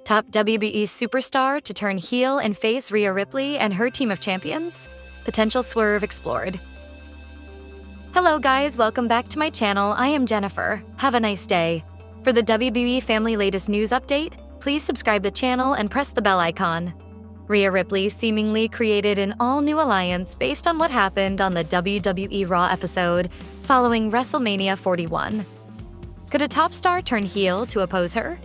Top WWE Superstar to turn heel and face Rhea Ripley and her team of champions? Potential swerve explored. Hello guys, welcome back to my channel. I am Jennifer. Have a nice day. For the WWE family latest news update, please subscribe the channel and press the bell icon. Rhea Ripley seemingly created an all-new alliance based on what happened on the WWE Raw episode following WrestleMania 41. Could a top star turn heel to oppose her?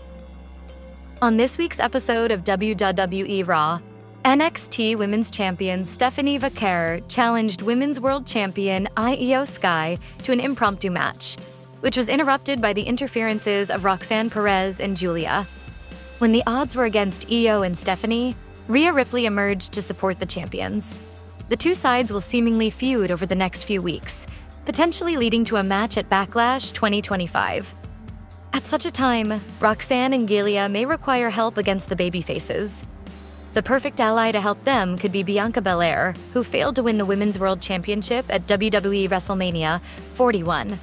On this week's episode of WWE Raw, NXT Women's Champion Stephanie Vaquer challenged Women's World Champion Io Sky to an impromptu match, which was interrupted by the interferences of Roxanne Perez and Julia. When the odds were against Io and Stephanie, Rhea Ripley emerged to support the champions. The two sides will seemingly feud over the next few weeks, potentially leading to a match at Backlash 2025. At such a time, Roxanne and Giulia may require help against the babyfaces. The perfect ally to help them could be Bianca Belair, who failed to win the Women's World Championship at WWE WrestleMania 41.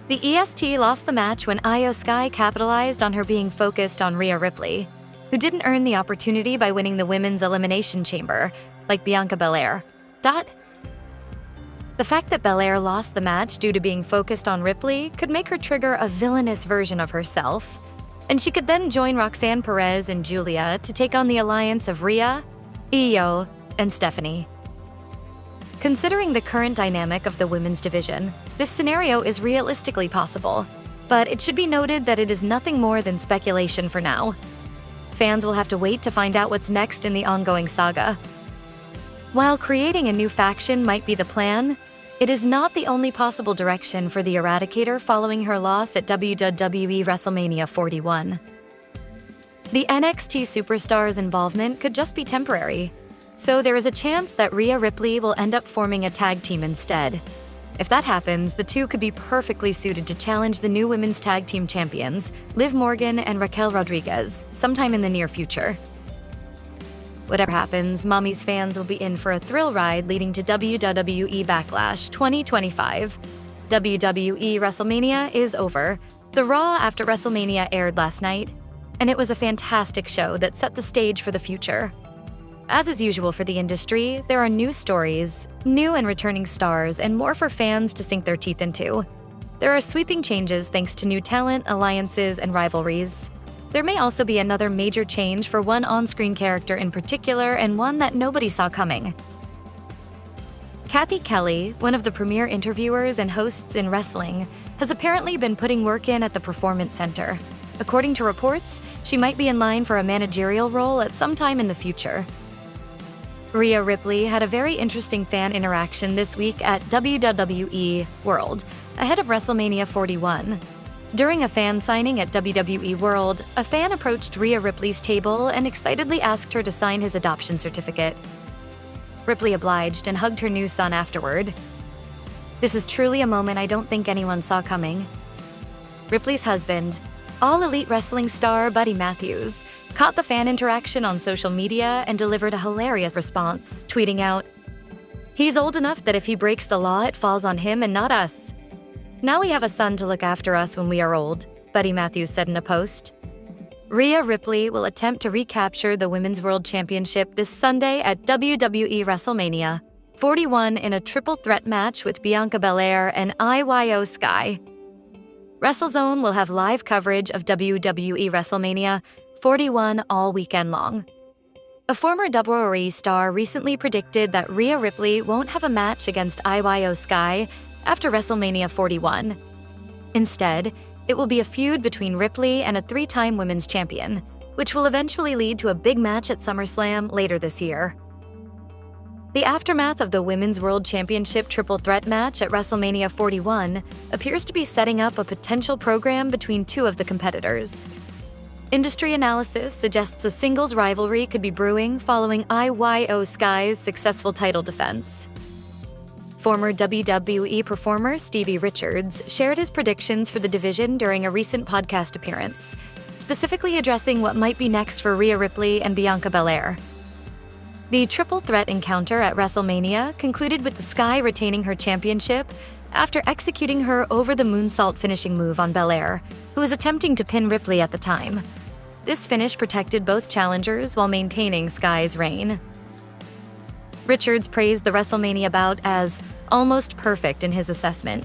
The EST lost the match when Io Sky capitalized on her being focused on Rhea Ripley, who didn't earn the opportunity by winning the Women's Elimination Chamber, like Bianca Belair. The fact that Belair lost the match due to being focused on Ripley could make her trigger a villainous version of herself, and she could then join Roxanne Perez and Julia to take on the alliance of Rhea, Io, and Stephanie. Considering the current dynamic of the women's division, this scenario is realistically possible, but it should be noted that it is nothing more than speculation for now. Fans will have to wait to find out what's next in the ongoing saga. While creating a new faction might be the plan, it is not the only possible direction for the Eradicator following her loss at WWE WrestleMania 41. The NXT Superstar's involvement could just be temporary, so there is a chance that Rhea Ripley will end up forming a tag team instead. If that happens, the two could be perfectly suited to challenge the new women's tag team champions, Liv Morgan and Raquel Rodriguez, sometime in the near future. Whatever happens, Mommy's fans will be in for a thrill ride leading to WWE Backlash 2025. WWE WrestleMania is over. The Raw after WrestleMania aired last night, and it was a fantastic show that set the stage for the future. As is usual for the industry, there are new stories, new and returning stars, and more for fans to sink their teeth into. There are sweeping changes thanks to new talent, alliances, and rivalries. There may also be another major change for one on-screen character in particular and one that nobody saw coming. Kathy Kelly, one of the premier interviewers and hosts in wrestling, has apparently been putting work in at the Performance Center. According to reports, she might be in line for a managerial role at some time in the future. Rhea Ripley had a very interesting fan interaction this week at WWE World, ahead of WrestleMania 41. During a fan signing at WWE World, a fan approached Rhea Ripley's table and excitedly asked her to sign his adoption certificate. Ripley obliged and hugged her new son afterward. This is truly a moment I don't think anyone saw coming. Ripley's husband, All Elite wrestling star Buddy Matthews, caught the fan interaction on social media and delivered a hilarious response, tweeting out, "He's old enough that if he breaks the law, it falls on him and not us. Now we have a son to look after us when we are old," Buddy Matthews said in a post. Rhea Ripley will attempt to recapture the Women's World Championship this Sunday at WWE WrestleMania 41 in a triple threat match with Bianca Belair and Io Sky. WrestleZone will have live coverage of WWE WrestleMania 41 all weekend long. A former WWE star recently predicted that Rhea Ripley won't have a match against Io Sky after WrestleMania 41. Instead, it will be a feud between Ripley and a three-time women's champion, which will eventually lead to a big match at SummerSlam later this year. The aftermath of the Women's World Championship triple threat match at WrestleMania 41 appears to be setting up a potential program between two of the competitors. Industry analysis suggests a singles rivalry could be brewing following Io Sky's successful title defense. Former WWE performer Stevie Richards shared his predictions for the division during a recent podcast appearance, specifically addressing what might be next for Rhea Ripley and Bianca Belair. The triple threat encounter at WrestleMania concluded with the Sky retaining her championship after executing her over the moonsault finishing move on Belair, who was attempting to pin Ripley at the time. This finish protected both challengers while maintaining Sky's reign. Richards praised the WrestleMania bout as almost perfect in his assessment,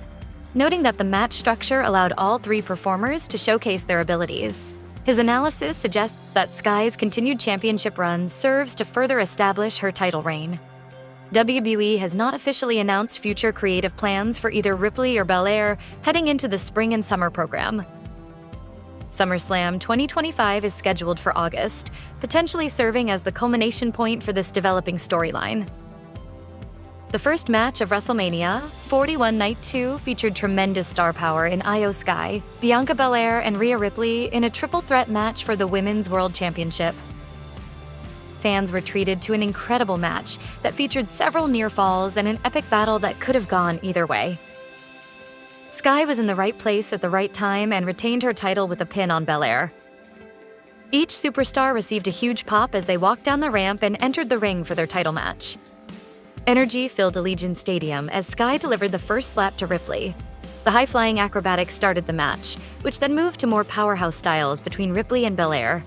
noting that the match structure allowed all three performers to showcase their abilities. His analysis suggests that Sky's continued championship run serves to further establish her title reign. WWE has not officially announced future creative plans for either Ripley or Belair heading into the spring and summer program. SummerSlam 2025 is scheduled for August, potentially serving as the culmination point for this developing storyline. The first match of WrestleMania, 41 Night 2, featured tremendous star power in Io Sky, Bianca Belair, and Rhea Ripley in a triple threat match for the Women's World Championship. Fans were treated to an incredible match that featured several near falls and an epic battle that could have gone either way. Sky was in the right place at the right time and retained her title with a pin on Belair. Each superstar received a huge pop as they walked down the ramp and entered the ring for their title match. Energy filled Allegiant Stadium as Sky delivered the first slap to Ripley. The high-flying acrobatics started the match, which then moved to more powerhouse styles between Ripley and Belair.